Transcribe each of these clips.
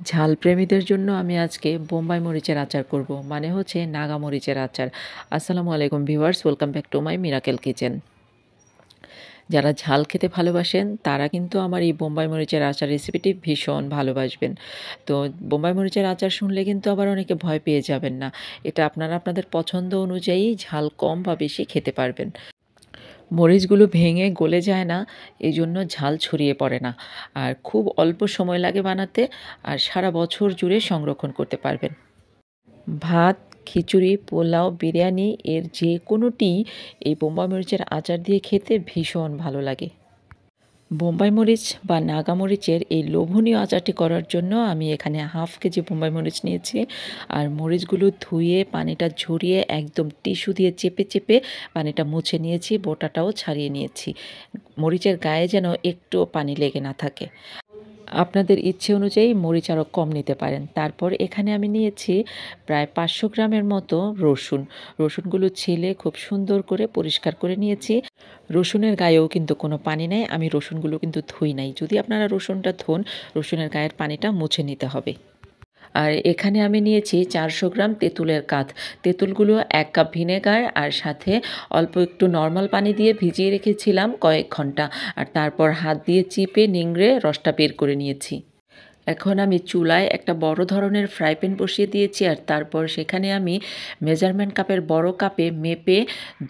ঝাল প্রেমীদের জন্য আমি আজকে বোম্বাই মরিচের আচার করব, মানে হচ্ছে নাগা মরিচের আচার। আসসালামু আলাইকুম viewers, welcome back to my miracle kitchen. যারা ঝাল খেতে ভালোবাসেন তারা কিন্তু আমার এই বোম্বাই মরিচের আচার রেসিপিটি ভীষণ ভালোবাসবেন। তো বোম্বাই মরিচের আচার শুনলে কিন্তু আবার অনেকে ভয় পেয়ে যাবেন না। এটা আপনারা আপনাদের পছন্দ অনুযায়ী ঝাল কম বা বেশি খেতে পারবেন। মরিচগুলো ভেঙে গলে যায় না, এই জন্য ঝাল ছড়িয়ে পড়ে না, আর খুব অল্প সময় লাগে বানাতে, আর সারা বছর জুড়ে সংরক্ষণ করতে পারবেন। ভাত, খিচুড়ি, পোলাও, বিরিয়ানি এর যে কোনোটিই এই বোম্বাই মরিচের আচার দিয়ে খেতে ভীষণ ভালো লাগে। বোম্বাই মরিচ বা নাগা মরিচের এই লোভনীয় আচারটি করার জন্য আমি এখানে হাফ কেজি বোম্বাই মরিচ নিয়েছি, আর মরিচগুলো ধুয়ে পানিটা ঝরিয়ে একদম টিস্যু দিয়ে চেপে চেপে পানিটা মুছে নিয়েছি, বোটাটাও ছাড়িয়ে নিয়েছি, মরিচের গায়ে যেন একটুও পানি লেগে না থাকে। আপনাদের ইচ্ছে অনুযায়ী মরিচ আরও কম নিতে পারেন। তারপর এখানে আমি নিয়েছি প্রায় 500 গ্রামের মতো রসুন। রসুনগুলো ছিলে খুব সুন্দর করে পরিষ্কার করে নিয়েছি। রসুনের গায়েও কিন্তু কোনো পানি নেই, আমি রসুনগুলো কিন্তু ধুই নাই। যদি আপনারা রসুনটা ধোন, রসুনের গায়ের পানিটা মুছে নিতে হবে। আর এখানে আমি নিয়েছি 400 গ্রাম তেঁতুলের কাঁধ। তেঁতুলগুলো 1 কাপ ভিনেগার আর সাথে অল্প একটু নর্মাল পানি দিয়ে ভিজিয়ে রেখেছিলাম কয়েক ঘন্টা, আর তারপর হাত দিয়ে চিপে নিংড়ে রসটা বের করে নিয়েছি। এখন আমি চুলায় একটা বড় ধরনের ফ্রাই প্যান বসিয়ে দিয়েছি, আর তারপর সেখানে আমি মেজারমেন্ট কাপের বড় কাপে মেপে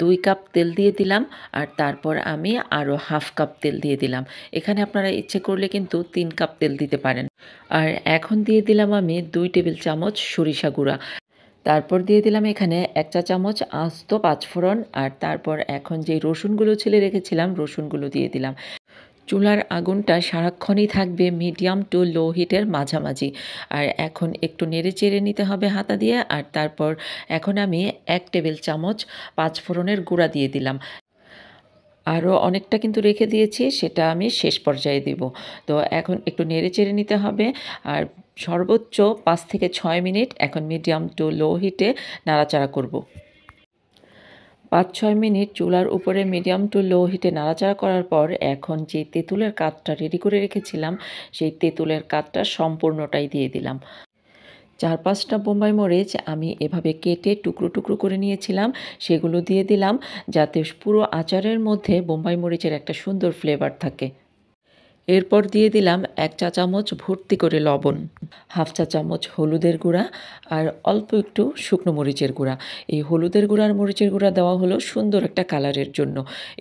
2 কাপ তেল দিয়ে দিলাম, আর তারপর আমি আরও হাফ কাপ তেল দিয়ে দিলাম। এখানে আপনারা ইচ্ছে করলে কিন্তু 3 কাপ তেল দিতে পারেন। আর এখন দিয়ে দিলাম আমি 2 টেবিল চামচ সরিষা গুঁড়া। তারপর দিয়ে দিলাম এখানে 1 চা চামচ আস্ত পাঁচফোড়ন, আর তারপর এখন যে রসুনগুলো ছিলে রেখেছিলাম রসুনগুলো দিয়ে দিলাম। চুলার আগুনটা সারাক্ষণই থাকবে মিডিয়াম টু লো হিটের মাঝামাঝি। আর এখন একটু নেড়ে চেড়ে নিতে হবে হাতা দিয়ে, আর তারপর এখন আমি 1 টেবিল চামচ পাঁচফোড়নের গুঁড়া দিয়ে দিলাম। আরও অনেকটা কিন্তু রেখে দিয়েছি, সেটা আমি শেষ পর্যায়ে দিব। তো এখন একটু নেড়ে চেড়ে নিতে হবে, আর সর্বোচ্চ 5 থেকে 6 মিনিট এখন মিডিয়াম টু লো হিটে নাড়াচাড়া করব। 5-6 মিনিট চুলার উপরে মিডিয়াম টু লো হিটে নাড়াচাড়া করার পর এখন যে তেঁতুলের কাতটা রেডি করে রেখেছিলাম সেই তেঁতুলের কাতটা সম্পূর্ণটাই দিয়ে দিলাম। 4-5টা বোম্বাই মরিচ আমি এভাবে কেটে টুকরো টুকরো করে নিয়েছিলাম, সেগুলো দিয়ে দিলাম, যাতে পুরো আচারের মধ্যে বোম্বাই মরিচের একটা সুন্দর ফ্লেভার থাকে। এরপর দিয়ে দিলাম 1 চা চামচ ভর্তি করে লবণ, হাফ চা চামচ হলুদের গুঁড়া, আর অল্প একটু শুকনো মরিচের গুঁড়া। এই হলুদের গুঁড়া আর মরিচের গুঁড়া দেওয়া হলো সুন্দর একটা কালারের জন্য।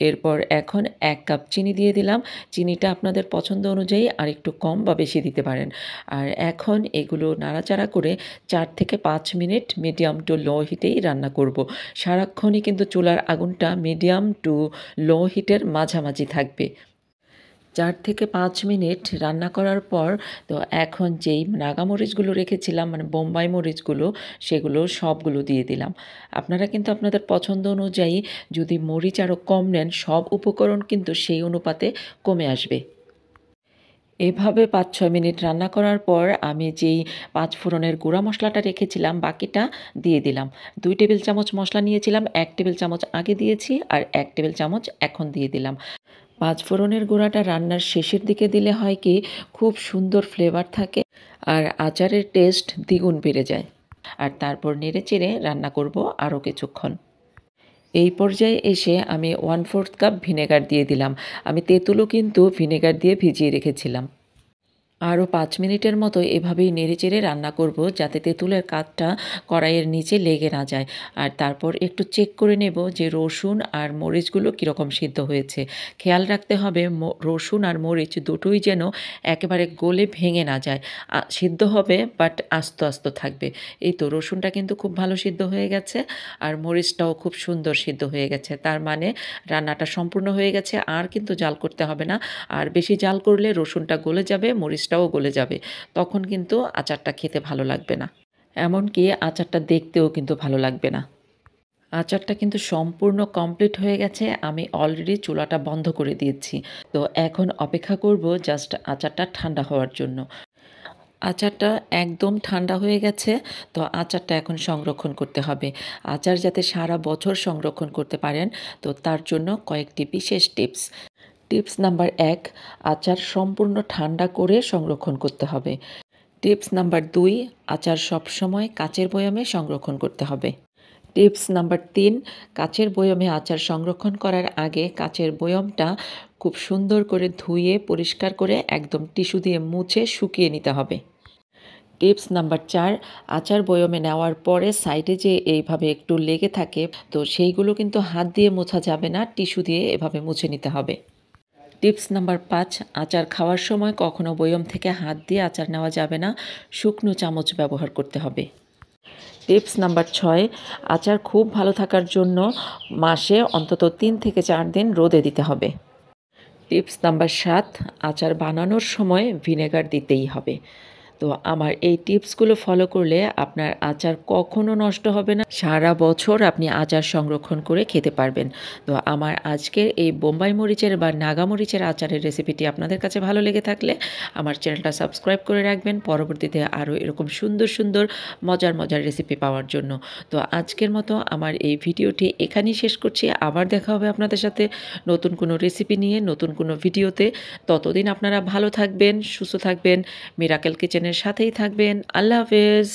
এরপর এখন 1 কাপ চিনি দিয়ে দিলাম। চিনিটা আপনাদের পছন্দ অনুযায়ী আর একটু কম বা বেশি দিতে পারেন। আর এখন এগুলো নাড়াচাড়া করে 4 থেকে 5 মিনিট মিডিয়াম টু লো হিটেই রান্না করব। সারাক্ষণই কিন্তু চুলার আগুনটা মিডিয়াম টু লো হিটের মাঝামাঝি থাকবে। 4 থেকে 5 মিনিট রান্না করার পর তো এখন যেই নাগা মরিচগুলো রেখেছিলাম, মানে বোম্বাই মরিচগুলো, সেগুলো সবগুলো দিয়ে দিলাম। আপনারা কিন্তু আপনাদের পছন্দ অনুযায়ী যদি মরিচ আরও কম নেন, সব উপকরণ কিন্তু সেই অনুপাতে কমে আসবে। এভাবে 5-6 মিনিট রান্না করার পর আমি যেই পাঁচফোড়নের গুঁড়া মশলাটা রেখেছিলাম বাকিটা দিয়ে দিলাম। 2 টেবিল চামচ মশলা নিয়েছিলাম, 1 টেবিল চামচ আগে দিয়েছি আর 1 টেবিল চামচ এখন দিয়ে দিলাম। পাঁচফোড়নের গুঁড়াটা রান্নার শেষের দিকে দিলে হয় কি, খুব সুন্দর ফ্লেভার থাকে, আর আচারের টেস্ট দ্বিগুণ বেড়ে যায়। আর তারপর নেড়েচেড়ে রান্না করব আরও কিছুক্ষণ। এই পর্যায়ে এসে আমি 1/4 কাপ ভিনেগার দিয়ে দিলাম। আমি তেঁতুলও কিন্তু ভিনেগার দিয়ে ভিজিয়ে রেখেছিলাম। আরও 5 মিনিটের মতো এভাবেই নেড়েচেড়ে রান্না করব, যাতে তেঁতুলের কাতটা কড়াইয়ের নিচে লেগে না যায়। আর তারপর একটু চেক করে নেব যে রসুন আর মরিচগুলো কীরকম সিদ্ধ হয়েছে। খেয়াল রাখতে হবে রসুন আর মরিচ দুটোই যেন একেবারে গলে ভেঙে না যায়। সিদ্ধ হবে বাট আস্ত আস্ত থাকবে। এই তো রসুনটা কিন্তু খুব ভালো সিদ্ধ হয়ে গেছে, আর মরিচটাও খুব সুন্দর সিদ্ধ হয়ে গেছে। তার মানে রান্নাটা সম্পূর্ণ হয়ে গেছে, আর কিন্তু জাল করতে হবে না। আর বেশি জাল করলে রসুনটা গলে যাবে, মরিচটাও গলে যাবে, তখন কিন্তু আচারটা খেতে ভালো লাগবে না। এমনকি আচারটা দেখতেও কিন্তু ভালো লাগবে না। আচারটা কিন্তু সম্পূর্ণ কমপ্লিট হয়ে গেছে, আমি অলরেডি চুলাটা বন্ধ করে দিয়েছি। তো এখন অপেক্ষা করব জাস্ট আচারটা ঠান্ডা হওয়ার জন্য। আচারটা একদম ঠান্ডা হয়ে গেছে, তো আচারটা এখন সংরক্ষণ করতে হবে। আচার যাতে সারা বছর সংরক্ষণ করতে পারেন, তো তার জন্য কয়েকটি বিশেষ টিপস। টিপস নাম্বার 1, আচার সম্পূর্ণ ঠান্ডা করে সংরক্ষণ করতে হবে। টিপস নাম্বার 2, আচার সবসময় কাচের বয়ামে সংরক্ষণ করতে হবে। টিপস নাম্বার 3, কাচের বয়মে আচার সংরক্ষণ করার আগে কাচের বয়মটা খুব সুন্দর করে ধুয়ে পরিষ্কার করে একদম টিস্যু দিয়ে মুছে শুকিয়ে নিতে হবে। টিপস নাম্বার 4, আচার বয়মে নেওয়ার পরে সাইডে যে এইভাবে একটু লেগে থাকে, তো সেইগুলো কিন্তু হাত দিয়ে মোছা যাবে না, টিস্যু দিয়ে এভাবে মুছে নিতে হবে। টিপস নাম্বার 5, আচার খাওয়ার সময় কখনো বয়ম থেকে হাত দিয়ে আচার নেওয়া যাবে না, শুকনো চামচ ব্যবহার করতে হবে। টিপস নাম্বার 6, আচার খুব ভালো থাকার জন্য মাসে অন্তত 3 থেকে 4 দিন রোদে দিতে হবে। টিপস নাম্বার 7, আচার বানানোর সময় ভিনেগার দিতেই হবে। তো আমার এই টিপসগুলো ফলো করলে আপনার আচার কখনো নষ্ট হবে না, সারা বছর আপনি আচার সংরক্ষণ করে খেতে পারবেন। তো আমার আজকের এই বোম্বাই মরিচের বা নাগা মরিচের আচারের রেসিপিটি আপনাদের কাছে ভালো লেগে থাকলে আমার চ্যানেলটা সাবস্ক্রাইব করে রাখবেন পরবর্তীতে আরও এরকম সুন্দর সুন্দর মজার মজার রেসিপি পাওয়ার জন্য। তো আজকের মতো আমার এই ভিডিওটি এখানেই শেষ করছি। আবার দেখা হবে আপনাদের সাথে নতুন কোনো রেসিপি নিয়ে, নতুন কোনো ভিডিওতে। ততদিন আপনারা ভালো থাকবেন, সুস্থ থাকবেন, মিরাকেল কিচেনের সাথেই থাকবেন। আল্লাহ হাফেজ।